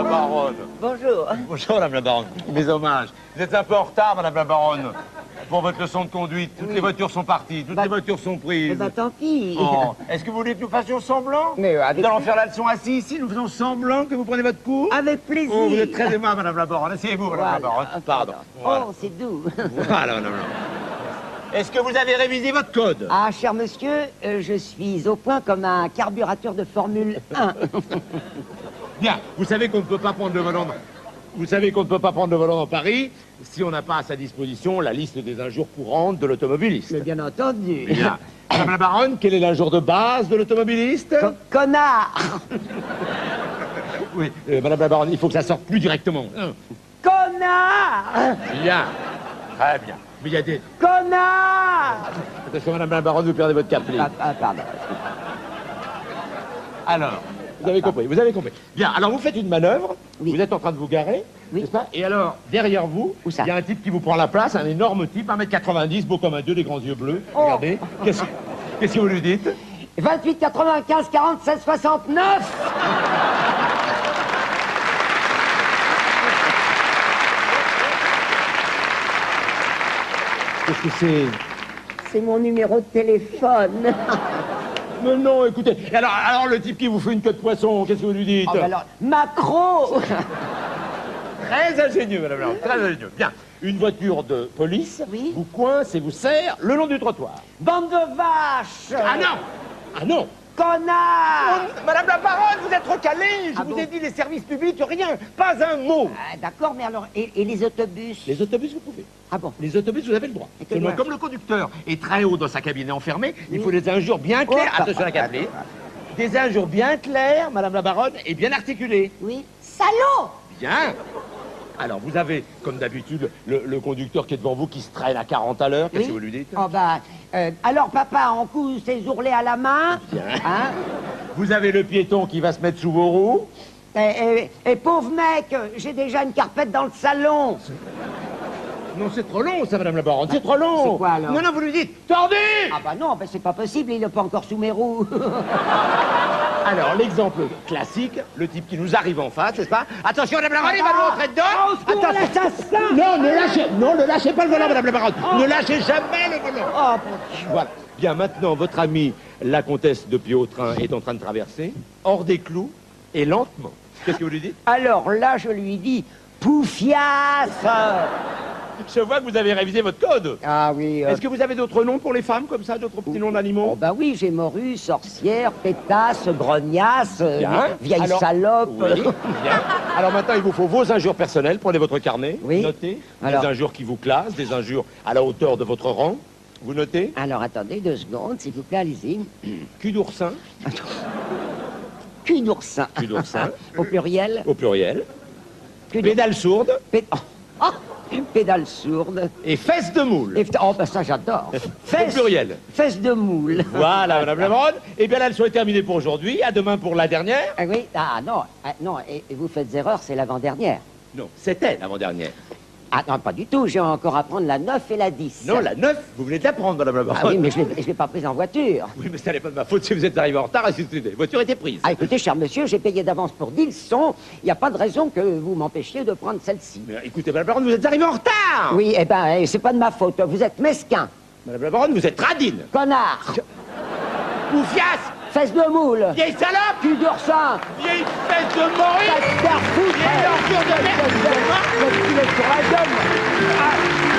la baronne. Bonjour. Bonjour, madame la baronne. Mes hommages. Vous êtes un peu en retard, madame la baronne, pour votre leçon de conduite. Toutes les voitures sont parties, toutes les voitures sont prises. Eh ben, tant pis. Oh. Est-ce que vous voulez que nous fassions semblant? Mais avec... Nous allons faire la leçon assis ici, nous faisons semblant que vous prenez votre cours. Avec plaisir. Oh, vous êtes très aimable, madame la baronne. Asseyez-vous, madame la baronne. Pardon. Voilà. Oh, c'est doux. Voilà, madame la baronne. Est-ce que vous avez révisé votre code? Ah, cher monsieur, je suis au point comme un carburateur de Formule 1. Bien, vous savez qu'on ne peut pas prendre le volant. Vous savez qu'on ne peut pas prendre le volant dans Paris si on n'a pas à sa disposition la liste des injures courantes de l'automobiliste. Mais bien entendu. Bien. Madame la baronne, quelle est l'injure de base de l'automobiliste? Connard. Oui, madame la baronne, il faut que ça sorte plus directement. Connard. Bien. Très bien. Mais il y a des... Connard. Attention, madame la baronne, vous perdez votre cap-clé. Pardon. Alors, vous avez compris, vous avez compris. Bien, alors vous faites une manœuvre, Oui. vous êtes en train de vous garer, Oui. n'est-ce pas? Et alors, derrière vous, Où ça? il y a un type qui vous prend la place, un énorme type, 1m90, beau comme un dieu, des grands yeux bleus. Oh. Regardez, qu'est-ce que vous lui dites? 28, 95, 47, 69. Qu'est-ce que c'est? C'est mon numéro de téléphone. Mais non, écoutez. Et alors le type qui vous fait une queue de poisson, qu'est-ce que vous lui dites? Oh, ben alors, Macron. Très ingénieux, madame la baronne, très ingénieux. Bien, une voiture de police Oui. vous coince et vous serre le long du trottoir. Bande de vaches. Ah non! Ah non! Connard. Madame la baronne, vous êtes recalée. Je Ah vous bon? ai dit les services publics, rien, pas un mot. Ah, d'accord, mais alors, et les autobus? Les autobus, vous pouvez. Ah bon? Les autobus, vous avez le droit. Et que Seulement, dois-je? comme le conducteur est très haut dans sa cabine enfermée, il faut des injures bien claires. Oh, Attention à la cabine. Des injures bien claires, madame la baronne, et bien articulées. Oui. Salaud. Bien. Alors, vous avez, comme d'habitude, le conducteur qui est devant vous qui se traîne à 40 à l'heure. Qu'est-ce Oui. que vous lui dites? Oh bah, alors papa, on coud ses ourlets à la main. Bien. Hein? Vous avez le piéton qui va se mettre sous vos roues. Et pauvre mec, j'ai déjà une carpette dans le salon. Non, c'est trop long, ça, madame la baronne, c'est trop long. C'est quoi, alors? Non, vous lui dites, tordu. Ah bah non, bah c'est pas possible, il est pas encore sous mes roues. Alors, l'exemple classique, le type qui nous arrive en face, n'est-ce pas? Attention, madame la baronne, il va nous rentrer dedans. Ah, au secours, l'assassin. Non, ne lâchez pas le volant, madame la baronne. Ne lâchez jamais le volant. Oh, bon Dieu. Voilà. Bien, maintenant, votre amie, la comtesse de Piautrin, est en train de traverser, hors des clous, et lentement. Qu'est-ce que vous lui dites? Alors là, je lui dis, poufiasse. Je vois que vous avez révisé votre code. Ah oui. Est-ce que vous avez d'autres noms pour les femmes, comme ça, d'autres petits noms d'animaux? Oh bah oui, j'ai morue, sorcière, pétasse, grognasse, Bien. vieille Alors, salope. Oui, bien. Alors maintenant, il vous faut vos injures personnelles. Prenez votre carnet. Oui. Notez. Alors. Des injures qui vous classent, des injures à la hauteur de votre rang. Vous notez. Alors attendez 2 secondes, s'il vous plaît, allez-y. Cul d'oursin. Cul d'oursin. Cul d'oursin. Au pluriel. Au pluriel. Cul d'oursin. Pédale sourde. Pédale sourde. Et fesses de moule. Oh, bah ça j'adore. Au pluriel. Fesses de moule. Voilà, madame la baronne. Eh bien là, elles sont terminées pour aujourd'hui. À demain pour la dernière. Ah oui, non, et vous faites erreur, c'est l'avant-dernière. Non, c'était l'avant-dernière. Ah non, pas du tout, j'ai encore à prendre la 9 et la 10. Non, la 9, vous venez de la prendre, madame la baronne. Ah oui, mais je l'ai pas prise en voiture. Oui, mais ça n'est pas de ma faute si vous êtes arrivé en retard et si la voiture était prise. Ah écoutez, cher monsieur, j'ai payé d'avance pour 10 leçons, il n'y a pas de raison que vous m'empêchiez de prendre celle-ci. Mais écoutez, madame la baronne, vous êtes arrivé en retard. Oui, eh ben, c'est pas de ma faute, vous êtes mesquin, Madame la baronne, vous êtes radine. connard, Poufiasse. fesse de moule, Vieille salope. cul d'oursin, Vieille fesse de morue. faire foutre, Vieille ordure de merde. sur la gueule. Ah.